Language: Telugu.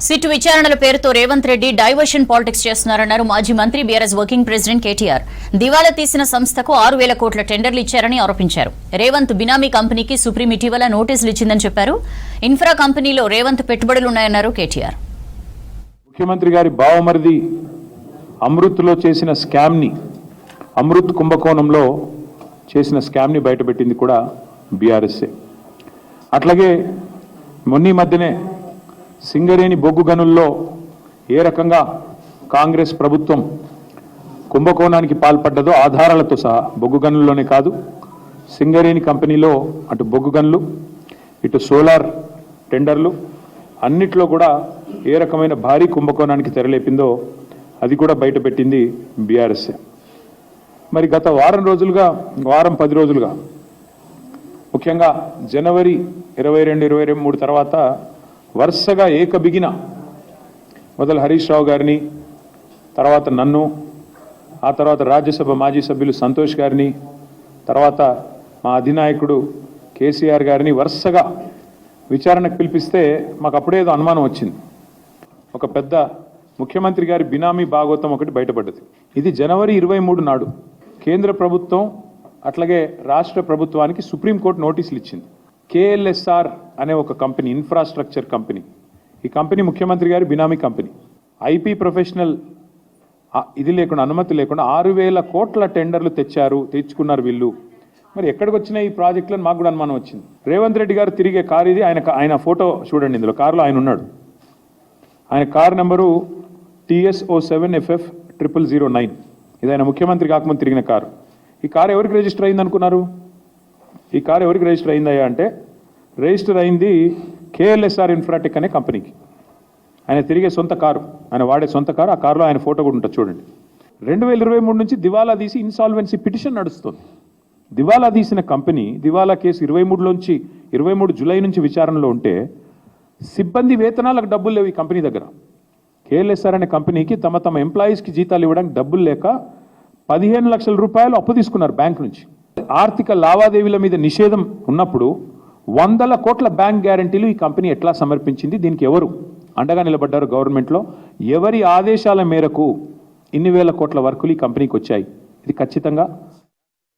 సిట్ విచారణల పేరుతో రేవంత్ రెడ్డి డైవర్షన్ పాలిటిక్స్ చేస్తున్నారన్నారు మాజీ మంత్రి బీఆర్ఎస్ వర్కింగ్ ప్రెసిడెంట్ కేటీఆర్. దివాలా తీసిన సంస్థకు 6,000 కోట్ల టెండర్లు ఇచ్చారని ఆరోపించారు. రేవంత్ బినామీ కంపెనీకి సుప్రీం ఇటీవల నోటీసులు ఇచ్చిందని చెప్పారు. ఇన్ఫ్రా కంపెనీలో రేవంత్ పెట్టుబడులున్నాయన్నారు కేటీఆర్. ముఖ్యమంత్రి గారి బావమరిది అమృత్లో చేసిన స్కామ్ ని, అమృత్ కుంభకోణంలో చేసిన స్కామ్ ని బయటపెట్టింది కూడా బీఆర్ఎస్ఏ. అట్లాగే మొన్న మధ్యనే సింగరేణి బొగ్గు గనుల్లో ఏ రకంగా కాంగ్రెస్ ప్రభుత్వం కుంభకోణానికి పాల్పడ్డదో ఆధారాలతో సహా, బొగ్గు గనుల్లోనే కాదు, సింగరేణి కంపెనీలో అటు బొగ్గు గనులు ఇటు సోలార్ టెండర్లు అన్నిట్లో కూడా ఏ రకమైన భారీ కుంభకోణానికి తెరలేపిందో అది కూడా బయటపెట్టింది బీఆర్ఎస్ఏ. మరి గత వారం 10 రోజులుగా ముఖ్యంగా జనవరి 22, 23 తర్వాత వరుసగా ఏకబిగిన మొదలు హరీష్ రావు గారిని, తర్వాత నన్ను, ఆ తర్వాత రాజ్యసభ మాజీ సభ్యులు సంతోష్ గారిని, తర్వాత మా అధినాయకుడు కేసీఆర్ గారిని వరుసగా విచారణకు పిలిపిస్తే మాకు అప్పుడేదో అనుమానం వచ్చింది. ఒక పెద్ద ముఖ్యమంత్రి గారి బినామీ భాగోతం ఒకటి బయటపడ్డది. ఇది జనవరి 23 నాడు కేంద్ర ప్రభుత్వం అట్లాగే రాష్ట్ర ప్రభుత్వానికి సుప్రీంకోర్టు నోటీసులు ఇచ్చింది. KLSR అనే ఒక కంపెనీ, ఇన్ఫ్రాస్ట్రక్చర్ కంపెనీ, ఈ కంపెనీ ముఖ్యమంత్రి గారి బినామీ కంపెనీ. IP ప్రొఫెషనల్ ఇది లేకుండా, అనుమతి లేకుండా 6,000 కోట్ల టెండర్లు తెచ్చుకున్నారు వీళ్ళు. మరి ఎక్కడికి వచ్చిన ఈ ప్రాజెక్టులను మాకు కూడా అనుమానం వచ్చింది. రేవంత్ రెడ్డి గారు తిరిగే కారు ఇది. ఆయన ఫోటో చూడండి, ఇందులో కారులో ఆయన ఉన్నాడు. ఆయన కారు నెంబరు TS07FF 0009. ఇది ఆయన ముఖ్యమంత్రి కాకముందు తిరిగిన కారు. ఈ కారు ఎవరికి రిజిస్టర్ అయింది అనుకున్నారు? ఈ కారు ఎవరికి రిజిస్టర్ అయిందయ్యా అంటే, రిజిస్టర్ అయింది KLSR ఇన్ఫ్రాటెక్ అనే కంపెనీకి. ఆయన తిరిగే సొంత కారు, ఆయన వాడే సొంత కారు. ఆ కారులో ఆయన ఫోటో కూడా ఉంటుంది చూడండి. 2023 నుంచి దివాలా తీసి ఇన్సాల్వెన్సీ పిటిషన్ నడుస్తుంది. దివాలా తీసిన కంపెనీ, దివాలా కేసు 23 జూలై నుంచి విచారణలో ఉంటే సిబ్బంది వేతనాలకు డబ్బులు లేవు ఈ కంపెనీ దగ్గర. KLSR అనే కంపెనీకి తమ ఎంప్లాయీస్కి జీతాలు ఇవ్వడానికి డబ్బులు లేక 15 లక్షల రూపాయలు అప్పు తీసుకున్నారు బ్యాంక్ నుంచి. ఆర్థిక లావాదేవీల మీద నిషేధం ఉన్నప్పుడు 100 కోట్ల బ్యాంక్ గ్యారంటీలు ఈ కంపెనీ ఎట్లా సమర్పించింది? దీనికి ఎవరు అండగా నిలబడ్డారు గవర్నమెంట్లో? ఎవరి ఆదేశాల మేరకు ఇన్ని వేల కోట్ల వర్కులు ఈ కంపెనీకి వచ్చాయి? ఇది ఖచ్చితంగా